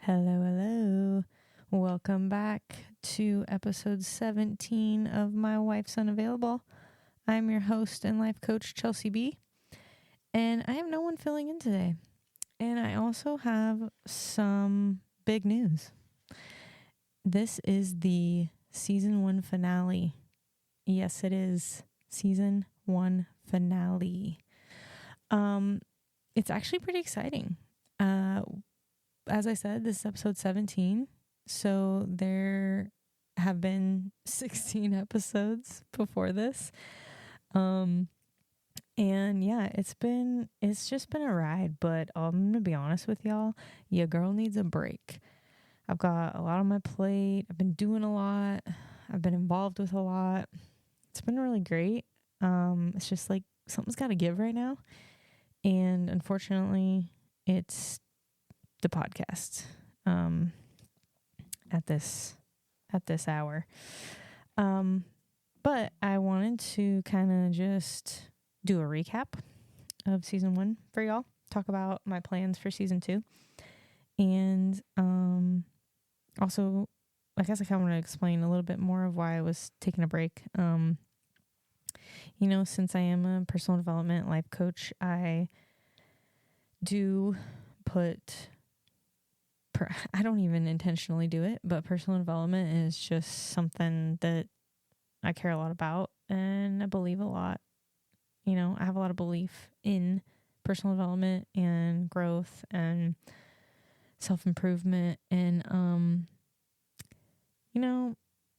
Hello, hello. Welcome back to episode 17 of My Wife's Unavailable. I'm your host and life coach, Chelsea B. And I have no one filling in today. And I also have some big news. This is the season 1 finale. Yes, it is season 1 finale. It's actually pretty exciting. As I said, this is episode 17. So there have been 16 episodes before this. And yeah, it's just been a ride, but I'm gonna be honest with y'all, your girl needs a break. I've got a lot on my plate. I've been doing a lot. I've been involved with a lot. It's been really great. It's just like something's got to give right now. And unfortunately, it's the podcast at this hour. But I wanted to kind of just do a recap of season 1 for y'all, talk about my plans for season 2, and also I guess I kind of want to explain a little bit more of why I was taking a break. Since I am a personal development life coach, I do put I don't even intentionally do it, but personal development is just something that I care a lot about and I believe a lot. I have a lot of belief in personal development and growth and self-improvement. And,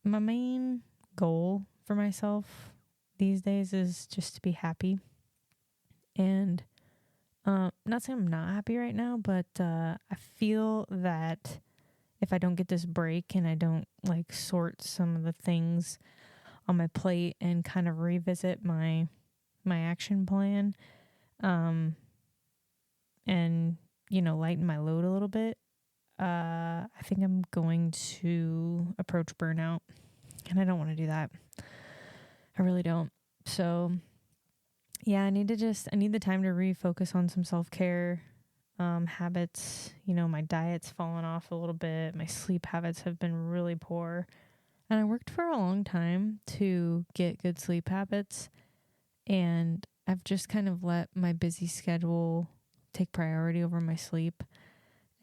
my main goal for myself these days is just to be happy. And not saying I'm not happy right now, but I feel that if I don't get this break and I don't sort some of the things on my plate and kind of revisit my action plan, and lighten my load a little bit, I think I'm going to approach burnout, and I don't want to do that. I really don't. So yeah, I need the time to refocus on some self-care habits. My diet's fallen off a little bit. My sleep habits have been really poor. And I worked for a long time to get good sleep habits. And I've just kind of let my busy schedule take priority over my sleep.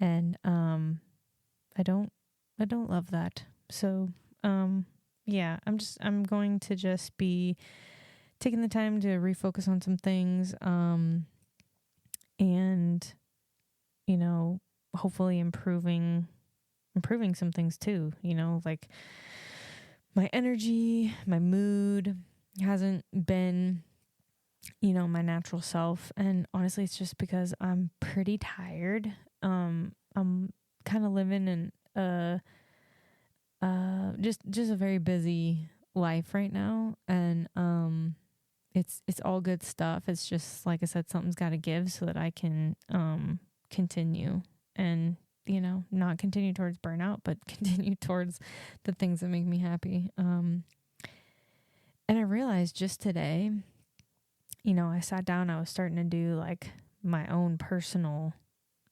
And I don't love that. So yeah, I'm going to just be taking the time to refocus on some things, and hopefully improving some things too. Like my energy, my mood hasn't been my natural self, and honestly it's just because I'm pretty tired. I'm kind of living in just a very busy life right now, and it's all good stuff. It's just, like I said, something's got to give so that I can continue and, not continue towards burnout, but continue towards the things that make me happy. And I realized just today, I sat down, I was starting to do my own personal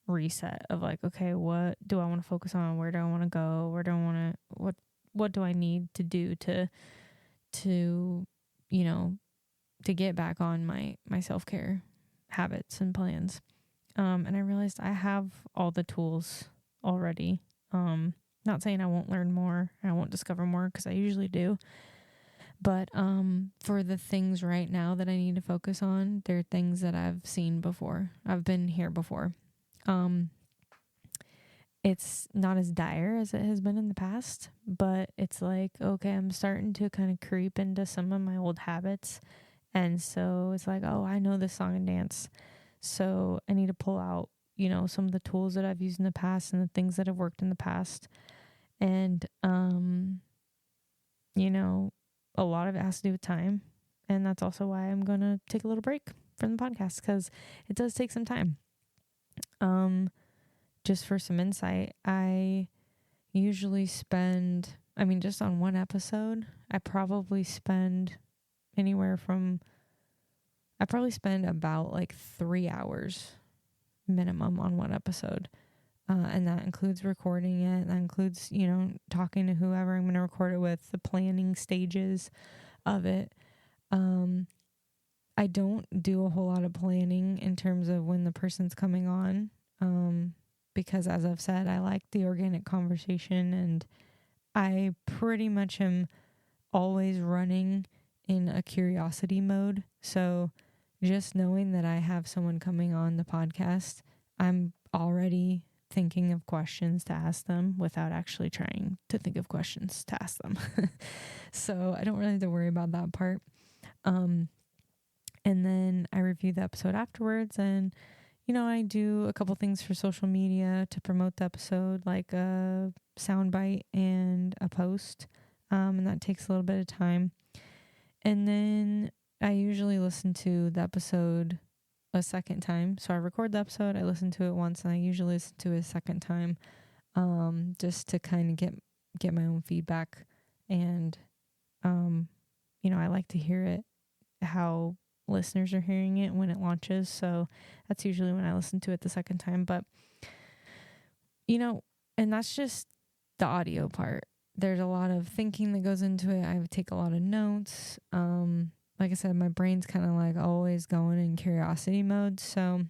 reset of okay, what do I want to focus on? Where do I want to go? What do I need to do to get back on my self-care habits and plans. And I realized I have all the tools already. Not saying I won't learn more, I won't discover more, because I usually do. But for the things right now that I need to focus on, they're things that I've seen before. I've been here before. It's not as dire as it has been in the past, but it's okay, I'm starting to kind of creep into some of my old habits. And so it's oh, I know this song and dance. So I need to pull out, some of the tools that I've used in the past and the things that have worked in the past. And, a lot of it has to do with time. And that's also why I'm going to take a little break from the podcast, because it does take some time. Just for some insight, I usually spend, just on one episode, I probably spend about 3 hours minimum on one episode. And that includes recording it. That includes, you know, talking to whoever I'm going to record it with, the planning stages of it. I don't do a whole lot of planning in terms of when the person's coming on. Because as I've said, I like the organic conversation, and I pretty much am always running in a curiosity mode. So just knowing that I have someone coming on the podcast, I'm already thinking of questions to ask them without actually trying to think of questions to ask them. So I don't really have to worry about that part. And then I review the episode afterwards, and you know, I do a couple things for social media to promote the episode, like a soundbite and a post. And that takes a little bit of time. And then I usually listen to the episode a second time. So I record the episode, I listen to it once, and I usually listen to it a second time, just to kind of get my own feedback. And, you know, I like to hear it, how listeners are hearing it when it launches. So that's usually when I listen to it the second time. But, you know, and that's just the audio part. There's a lot of thinking that goes into it. I take a lot of notes. Like I said, my brain's kind of like always going in curiosity mode. So,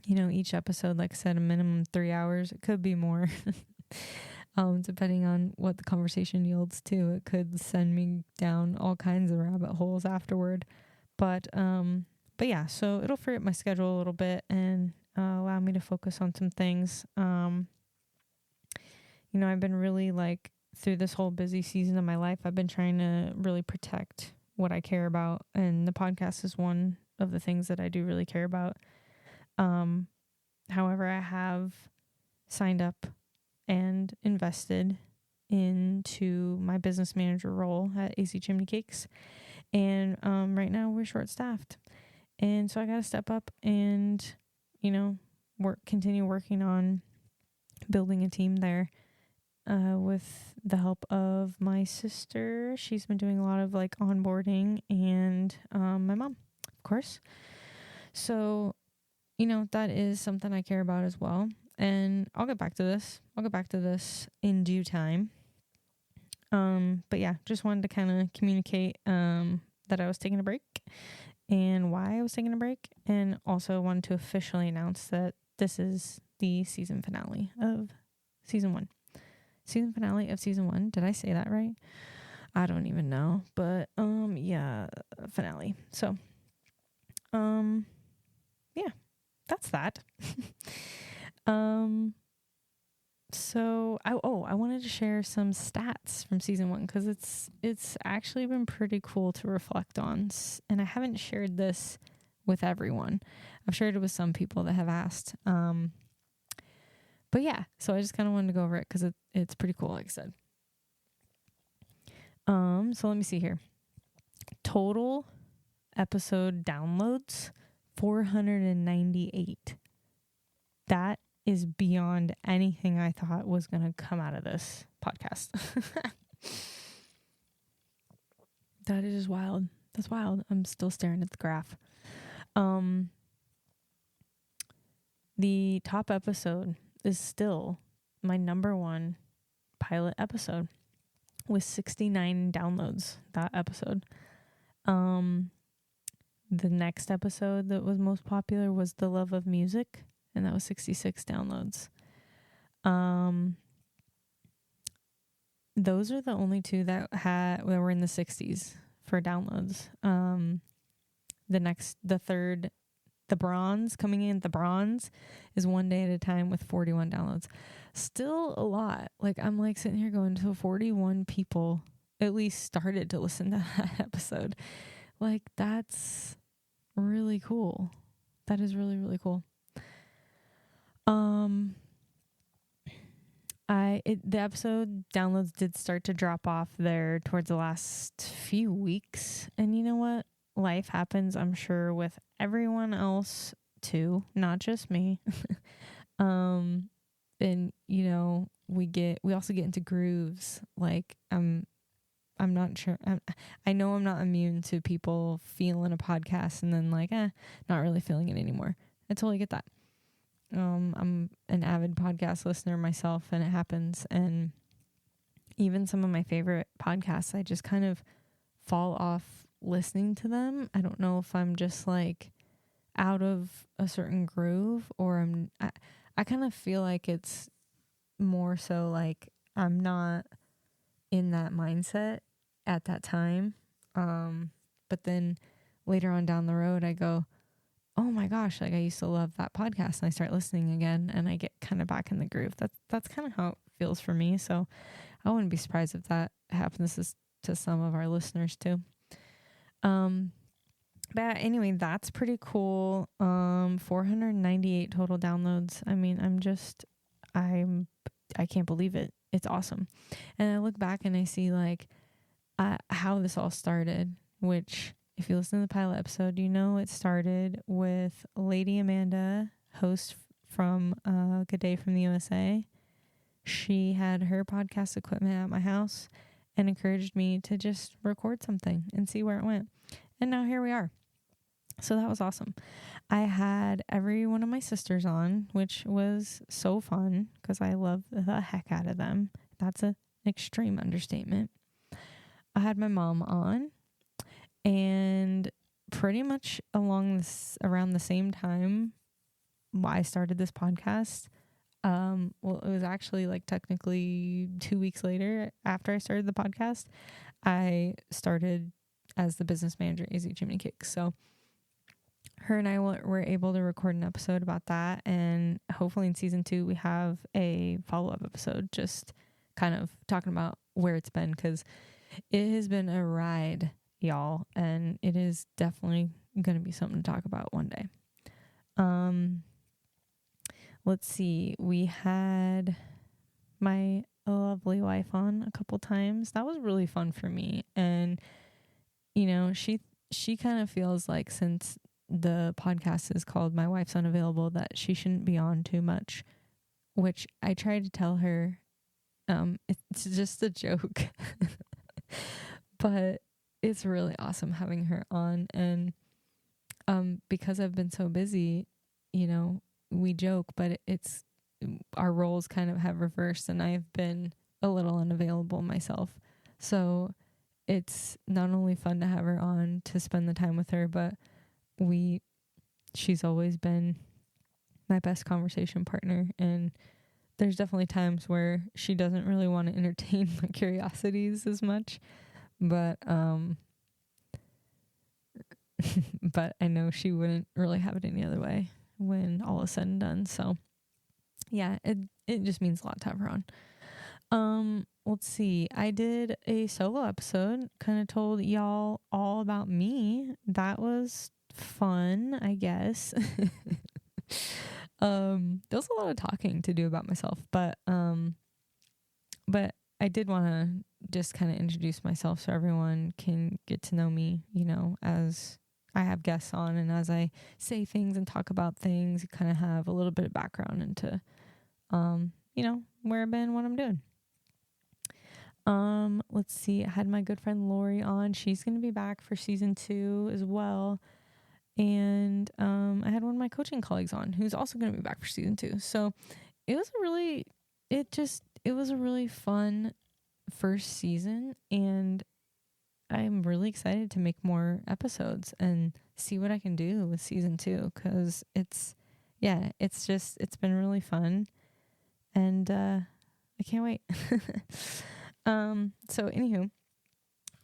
you know, each episode, like I said, a minimum 3 hours. It could be more, depending on what the conversation yields to. It could send me down all kinds of rabbit holes afterward. But yeah, so it'll free up my schedule a little bit and allow me to focus on some things. You know, I've been really like through this whole busy season of my life, I've been trying to really protect what I care about. And the podcast is one of the things that I do really care about. However, I have signed up and invested into my business manager role at AC Chimney Cakes. And right now we're short staffed. And so I got to step up and, you know, continue working on building a team there with the help of my sister. She's been doing a lot of like onboarding, and my mom, of course. So, you know, that is something I care about as well. And I'll get back to this. In due time. But yeah, just wanted to kind of communicate that I was taking a break and why I was taking a break, and also wanted to officially announce that this is the season finale of season 1. Season finale of season 1. Did I say that right? I don't even know. But yeah, finale. So yeah, that's that. So I wanted to share some stats from season 1, because it's actually been pretty cool to reflect on, and I haven't shared this with everyone. I've shared it with some people that have asked. But yeah, so I just kind of wanted to go over it because it's pretty cool, like I said. So let me see here. Total episode downloads 498. That is beyond anything I thought was going to come out of this podcast. That is just wild. That's wild. I'm still staring at the graph. The top episode is still my number 1 pilot episode with 69 downloads, that episode. The next episode that was most popular was The Love of Music, and that was 66 downloads. Those are the only 2 that were in the 60s for downloads. The third, the bronze, coming in, the bronze is One Day at a Time with 41 downloads. Still a lot. Like, I'm like sitting here going, to 41 people at least started to listen to that episode. Like, that's really cool. That is really, really cool. The episode downloads did start to drop off there towards the last few weeks. And you know what? Life happens, I'm sure, with everyone else too, not just me. And you know, we also get into grooves. Like, I'm not sure. I know I'm not immune to people feeling a podcast and then like, not really feeling it anymore. I totally get that. I'm an avid podcast listener myself, and it happens. And even some of my favorite podcasts, I just kind of fall off listening to them. I don't know if I'm just like out of a certain groove, or I kind of feel like it's more so like I'm not in that mindset at that time. But then later on down the road, I go, oh my gosh, like I used to love that podcast, and I start listening again, and I get kind of back in the groove. That's kind of how it feels for me. So I wouldn't be surprised if that happens to some of our listeners too. But anyway, that's pretty cool. 498 total downloads. I mean, I can't believe it. It's awesome. And I look back and I see like how this all started, which if you listen to the pilot episode, you know it started with Lady Amanda, host from Good Day from the USA. She had her podcast equipment at my house and encouraged me to just record something and see where it went. And now here we are. So that was awesome. I had every one of my sisters on, which was so fun because I love the heck out of them. That's an extreme understatement. I had my mom on, and pretty much around the same time I started this podcast. Well, it was actually like technically 2 weeks later after I started the podcast, I started as the business manager at AZ Jiminy Cakes. So her and I were able to record an episode about that, and hopefully in season 2 we have a follow-up episode just kind of talking about where it's been, because it has been a ride, y'all, and it is definitely going to be something to talk about one day. Let's see. We had my lovely wife on a couple times. That was really fun for me. And, you know, she kind of feels like, since the podcast is called My Wife's Unavailable, that she shouldn't be on too much, which I tried to tell her. It's just a joke, but it's really awesome having her on. And because I've been so busy, you know, we joke, but it's our roles kind of have reversed, and I've been a little unavailable myself. So it's not only fun to have her on to spend the time with her, but she's always been my best conversation partner. And there's definitely times where she doesn't really want to entertain my curiosities as much, but but I know she wouldn't really have it any other way when all is said and done. So yeah, it just means a lot to have her on. Let's see. I did a solo episode, kind of told y'all all about me. That was fun, I guess. There was a lot of talking to do about myself, but I did want to just kind of introduce myself so everyone can get to know me, you know, as I have guests on, and as I say things and talk about things, you kind of have a little bit of background into, you know, where I've been, what I'm doing. Let's see. I had my good friend Lori on. She's going to be back for season 2 as well. And, I had one of my coaching colleagues on who's also going to be back for season 2. So it was a really fun first season, and I'm really excited to make more episodes and see what I can do with season 2, because it's been really fun, and I can't wait. So anywho,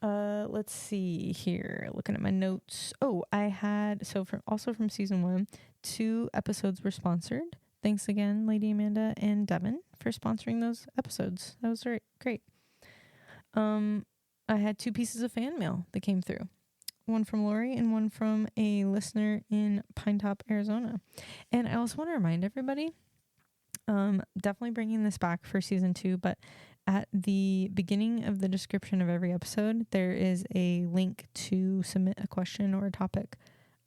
let's see here, looking at my notes. I had, from season 1, 2 episodes were sponsored. Thanks again, Lady Amanda and Devin, for sponsoring those episodes. That was great. I had 2 pieces of fan mail that came through. One from Lori and one from a listener in Pinetop, Arizona. And I also want to remind everybody, definitely bringing this back for season 2, but at the beginning of the description of every episode, there is a link to submit a question or a topic,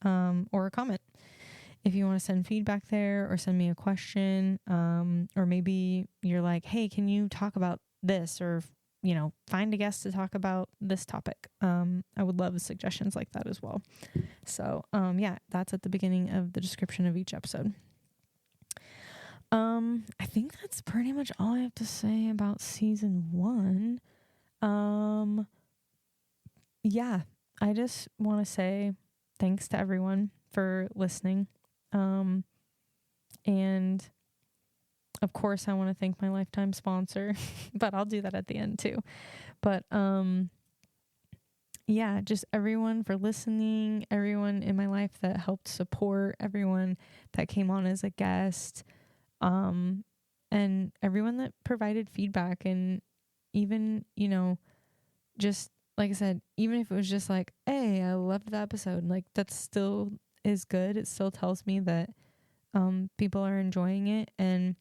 or a comment. If you want to send feedback there or send me a question, or maybe you're like, hey, can you talk about this, or, you know, find a guest to talk about this topic. I would love suggestions like that as well. So, yeah, that's at the beginning of the description of each episode. I think that's pretty much all I have to say about season 1. Yeah, I just want to say thanks to everyone for listening. And of course I want to thank my lifetime sponsor, but I'll do that at the end too. But yeah, just everyone for listening, everyone in my life that helped support, everyone that came on as a guest, and everyone that provided feedback, and even, just like I said, even if it was just like, hey, I loved the episode, like that still is good. It still tells me that people are enjoying it. And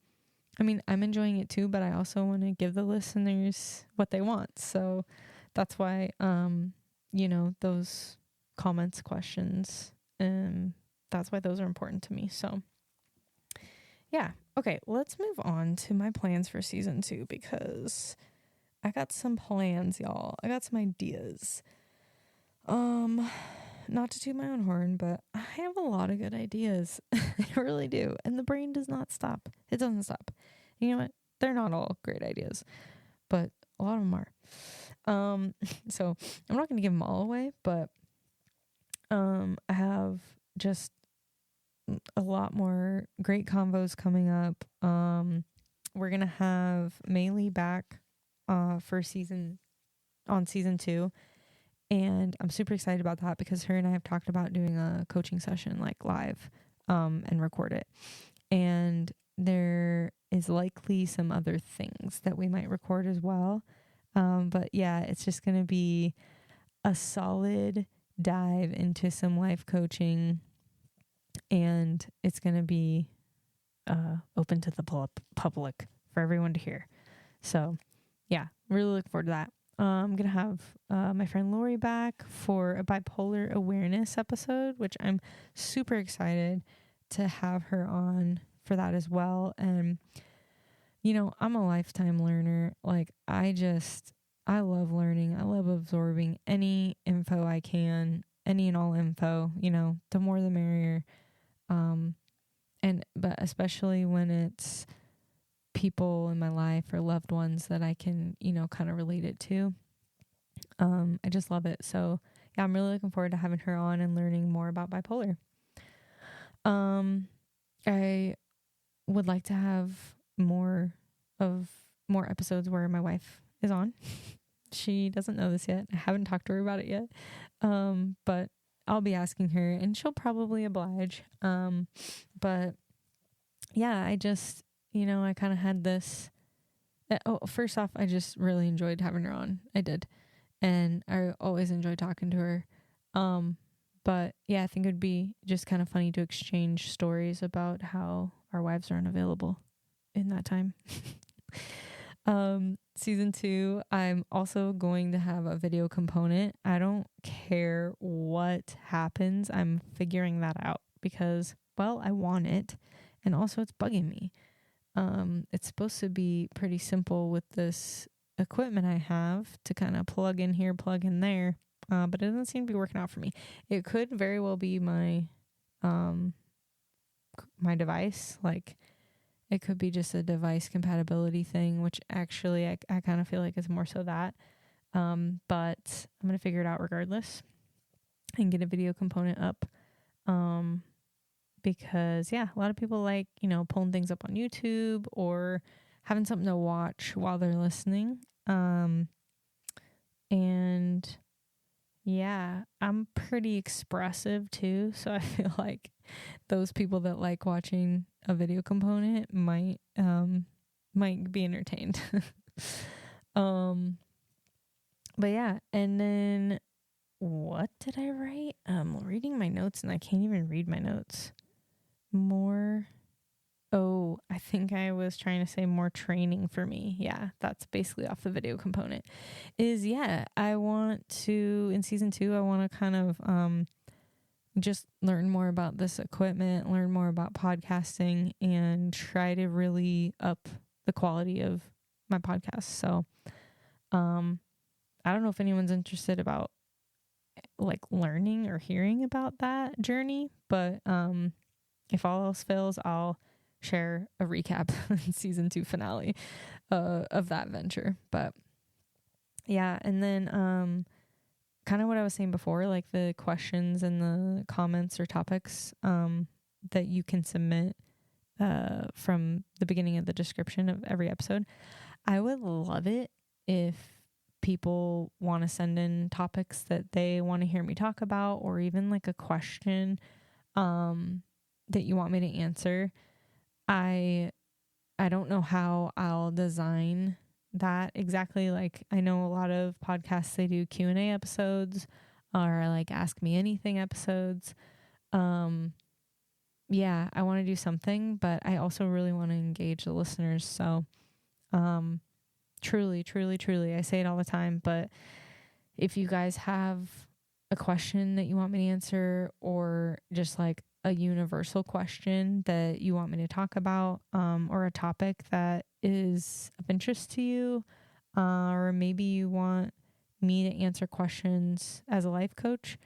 I mean, I'm enjoying it too, but I also want to give the listeners what they want. So that's why those comments, questions, that's why those are important to me. So yeah. Okay, let's move on to my plans for season 2, because I got some plans, y'all. I got some ideas. Not to toot my own horn, but I have a lot of good ideas. I really do. And the brain does not stop. It doesn't stop. You know what? They're not all great ideas, but a lot of them are. So I'm not going to give them all away, but I have just a lot more great convos coming up. We're going to have Maylee back for season 2, and I'm super excited about that because her and I have talked about doing a coaching session like live and record it. And there is likely some other things that we might record as well. But yeah, it's just going to be a solid dive into some life coaching, and it's going to be open to the public for everyone to hear. So yeah, really look forward to that. I'm going to have my friend Lori back for a bipolar awareness episode, which I'm super excited to have her on for that as well. And, I'm a lifetime learner. Like, I love learning. I love absorbing any info I can, any and all info, the more the merrier. But especially when it's people in my life or loved ones that I can, kind of relate it to. I just love it. So yeah, I'm really looking forward to having her on and learning more about bipolar. I would like to have more episodes where my wife is on. She doesn't know this yet. I haven't talked to her about it yet. But I'll be asking her and she'll probably oblige. But yeah, I just, I kind of had this. First off, I just really enjoyed having her on. I did. And I always enjoy talking to her. But yeah, I think it would be just kind of funny to exchange stories about how our wives are unavailable in that time. Season 2, I'm also going to have a video component. I don't care what happens. I'm figuring that out because, well, I want it. And also it's bugging me. It's supposed to be pretty simple with this equipment I have to kind of plug in here, plug in there. But it doesn't seem to be working out for me. It could very well be my device. Like, it could be just a device compatibility thing, which actually I kind of feel like it's more so that. But I'm going to figure it out regardless and get a video component up. Because yeah, a lot of people like, pulling things up on YouTube or having something to watch while they're listening. And yeah, I'm pretty expressive too. So I feel like those people that like watching a video component might be entertained. But yeah, and then what did I write? I'm reading my notes and I can't even read my notes. I think I was trying to say more training for me. Yeah, that's basically off the video component. I want to, in season 2, I want to kind of just learn more about this equipment, learn more about podcasting, and try to really up the quality of my podcast. So I don't know if anyone's interested about like learning or hearing about that journey, but if all else fails, I'll share a recap season 2 finale of that venture. But yeah, and then kind of what I was saying before, like the questions and the comments or topics that you can submit from the beginning of the description of every episode. I would love it if people want to send in topics that they want to hear me talk about, or even like a question that you want me to answer. I don't know how I'll design that exactly. Like, I know a lot of podcasts, they do Q&A episodes or like ask me anything episodes. Yeah, I want to do something, but I also really want to engage the listeners. So, truly, truly, truly, I say it all the time, but if you guys have a question that you want me to answer, or just like a universal question that you want me to talk about, or a topic that is of interest to you, or maybe you want me to answer questions as a life coach,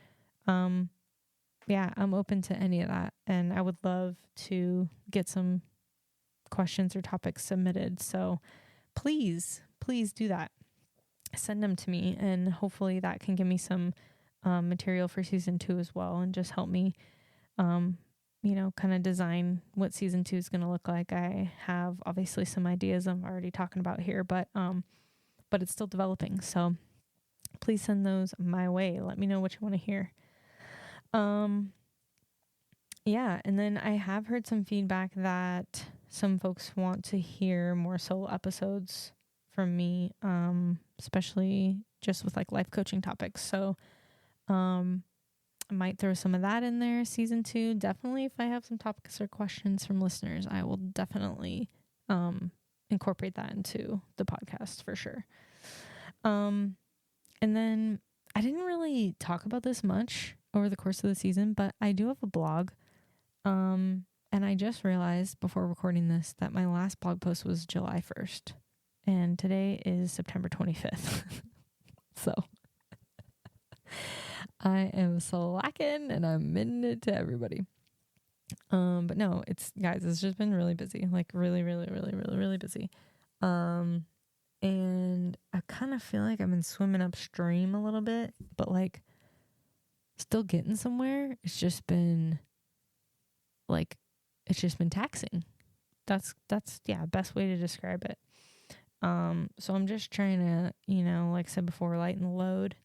yeah, I'm open to any of that. And I would love to get some questions or topics submitted. So please do that. Send them to me, and hopefully that can give me some material for season 2 as well, and just help me, kind of design what season 2 is going to look like. I have obviously some ideas I'm already talking about here, but it's still developing. So please send those my way. Let me know what you want to hear. Yeah, and then I have heard some feedback that some folks want to hear more solo episodes from me, especially just with like life coaching topics. So I might throw some of that in there season 2. Definitely, if I have some topics or questions from listeners, I will definitely incorporate that into the podcast for sure. And then I didn't really talk about this much over the course of the season, but I do have a blog. And I just realized before recording this that my last blog post was July 1st, and today is September 25th. So I am slacking, and I'm admitting it to everybody. But no, it's just been really busy, like really, really, really, really, really busy. And I kind of feel like I've been swimming upstream a little bit, but like still getting somewhere. It's just been taxing. That's best way to describe it. So I'm just trying to, like I said before, lighten the load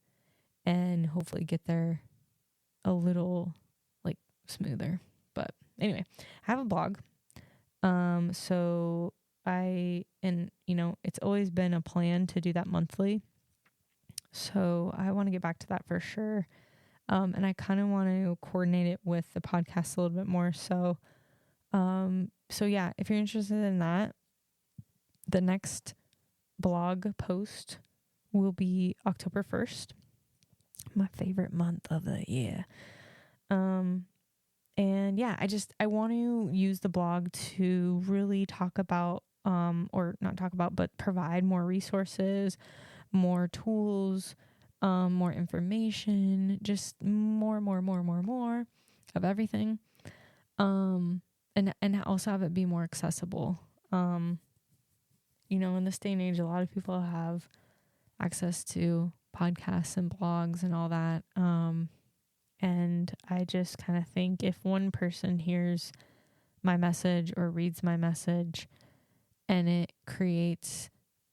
and hopefully get there a little like smoother. But anyway, I have a blog. So it's always been a plan to do that monthly. So I want to get back to that for sure. And I kind of want to coordinate it with the podcast a little bit more. So yeah, if you're interested in that, the next blog post will be October 1st, my favorite month of the year. And yeah, I want to use the blog to really talk about, or not talk about, but provide more resources, more tools, more information, just more of everything. And also have it be more accessible. In this day and age, a lot of people have access to podcasts and blogs and all that. And I just kind of think if one person hears my message or reads my message and it creates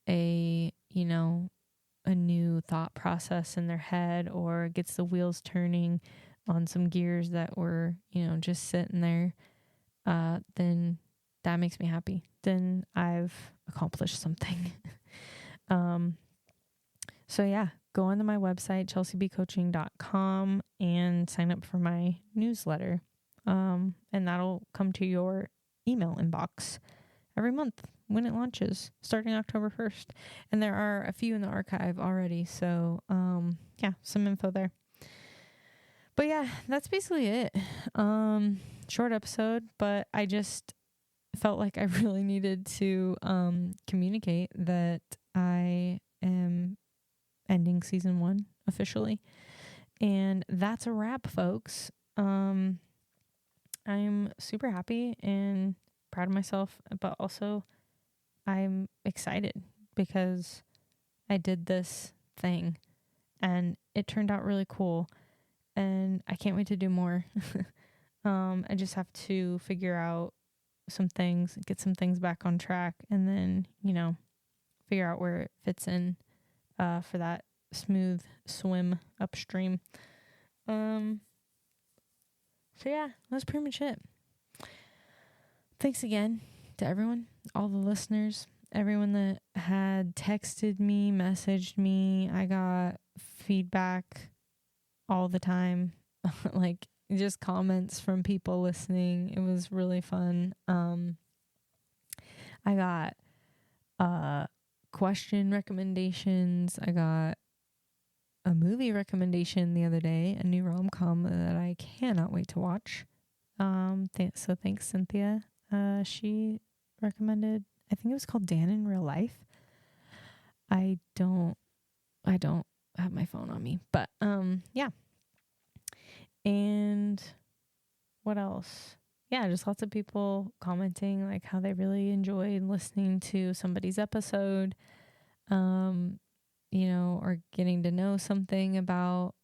a new thought process in their head, or gets the wheels turning on some gears that were, just sitting there, then that makes me happy. Then I've accomplished something. So yeah, go onto my website, chelseabcoaching.com, and sign up for my newsletter. And that'll come to your email inbox every month when it launches, starting October 1st. And there are a few in the archive already. So, yeah, some info there. But yeah, that's basically it. Short episode, but I just felt like I really needed to communicate that I am ending season 1 officially. And that's a wrap, folks. I'm super happy, and proud of myself, but also I'm excited because I did this thing and it turned out really cool, and I can't wait to do more. I just have to figure out some things, get some things back on track, and then, figure out where it fits in for that smooth swim upstream. So yeah, that's pretty much it. Thanks again to everyone, all the listeners, everyone that had texted me, messaged me. I got feedback all the time, like just comments from people listening. It was really fun. I got question recommendations. I got a movie recommendation the other day, a new rom-com that I cannot wait to watch. So thanks, Cynthia. She recommended, I think it was called Dan in Real Life. I don't have my phone on me, but yeah. And what else? Yeah, just lots of people commenting like how they really enjoyed listening to somebody's episode, or getting to know something about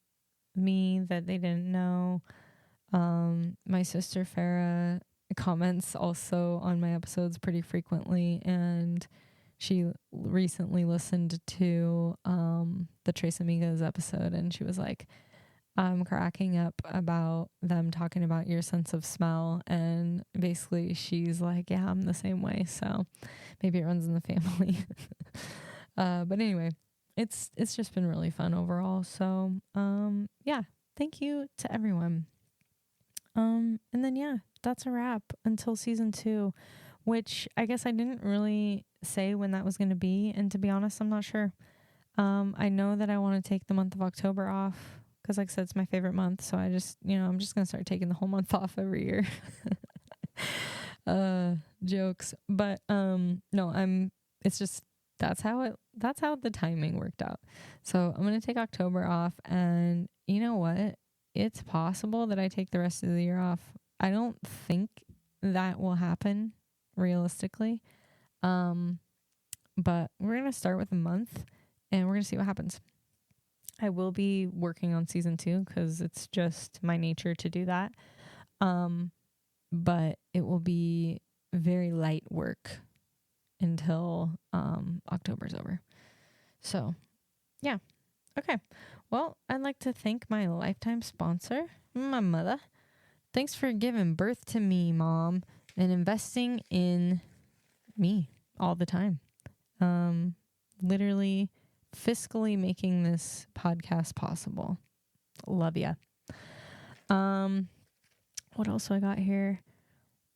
me that they didn't know. My sister Farah comments also on my episodes pretty frequently, and she recently listened to the Tres Amigos episode, and she was like, I'm cracking up about them talking about your sense of smell, and basically she's like, yeah, I'm the same way, so maybe it runs in the family. But anyway, it's just been really fun overall. So yeah, thank you to everyone. And then yeah, that's a wrap until season 2, which I guess I didn't really say when that was going to be, and to be honest, I'm not sure. I know that I want to take the month of October off because, like I said, it's my favorite month. So I just, I'm just going to start taking the whole month off every year. Jokes. But, no, it's just, that's how the timing worked out. So I'm going to take October off, and you know what? It's possible that I take the rest of the year off. I don't think that will happen realistically. But we're going to start with a month, and we're going to see what happens. I will be working on season 2 because it's just my nature to do that. But it will be very light work until October's over. So, yeah. Okay. Well, I'd like to thank my lifetime sponsor, my mother. Thanks for giving birth to me, Mom, and investing in me all the time. Literally fiscally making this podcast possible. Love ya. What else do I got here?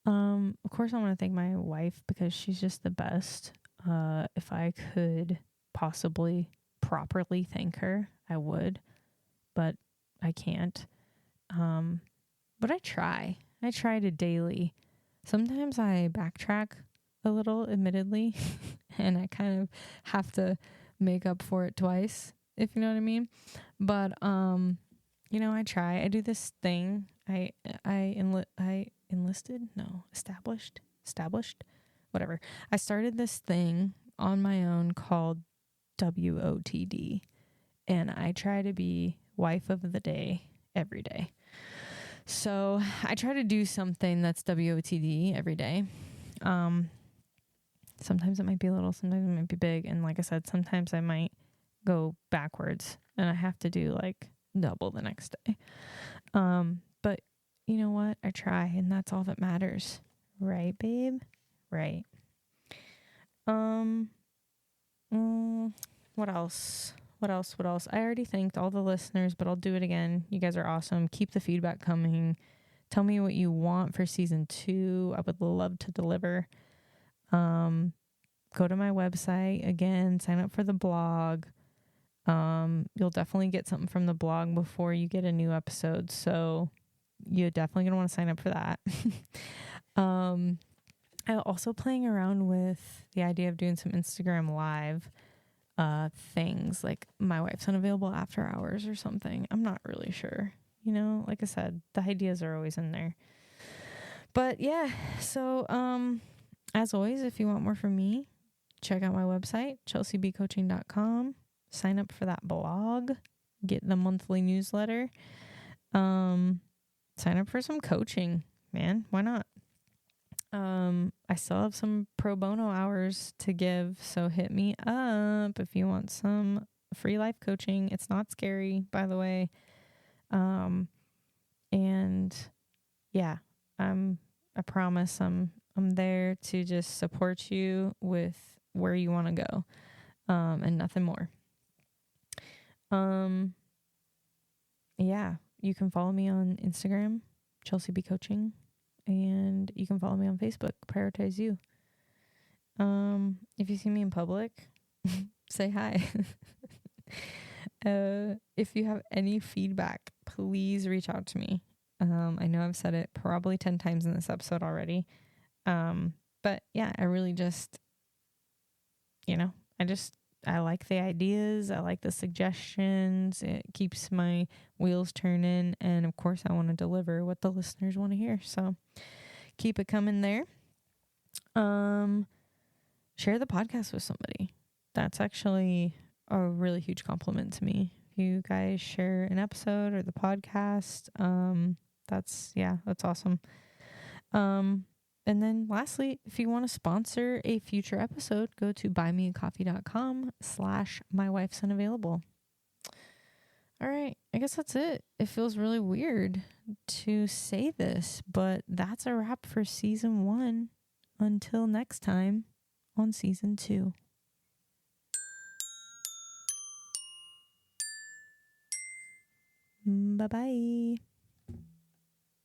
Of course I want to thank my wife because she's just the best. If I could possibly properly thank her, I would, but I can't. But I try to daily. Sometimes I backtrack a little, admittedly, and I kind of have to make up for it twice, if you know what I mean. But I try. I do this thing. Established, whatever. I started this thing on my own called WOTD, and I try to be wife of the day every day. So I try to do something that's WOTD every day. Sometimes it might be little, sometimes it might be big. And like I said, sometimes I might go backwards and I have to do like double the next day. But you know what? I try, and that's all that matters. Right, babe? Right. What else? I already thanked all the listeners, but I'll do it again. You guys are awesome. Keep the feedback coming. Tell me what you want for season 2. I would love to deliver. Go to my website again, sign up for the blog. You'll definitely get something from the blog before you get a new episode. So you're definitely going to want to sign up for that. I'm also playing around with the idea of doing some Instagram live things, like my wife's unavailable after hours or something. I'm not really sure. Like I said, the ideas are always in there. But yeah, so as always, if you want more from me, check out my website, chelseabcoaching.com. Sign up for that blog, get the monthly newsletter. Sign up for some coaching, man. Why not? I still have some pro bono hours to give, so hit me up if you want some free life coaching. It's not scary, by the way. And yeah, I promise I'm there to just support you with where you want to go. And nothing more. Yeah, you can follow me on Instagram, Chelsea B Coaching, and you can follow me on Facebook, Prioritize You. If you see me in public, say hi. If you have any feedback, please reach out to me. I know I've said it probably 10 times in this episode already. But yeah, I really just, I like the ideas. I like the suggestions. It keeps my wheels turning. And of course, I want to deliver what the listeners want to hear. So keep it coming there. Share the podcast with somebody. That's actually a really huge compliment to me. If you guys share an episode or the podcast, that's awesome. And then lastly, if you want to sponsor a future episode, go to buymeacoffee.com/mywifesunavailable. All right. I guess that's it. It feels really weird to say this, but that's a wrap for season 1. Until next time on season 2. Bye-bye.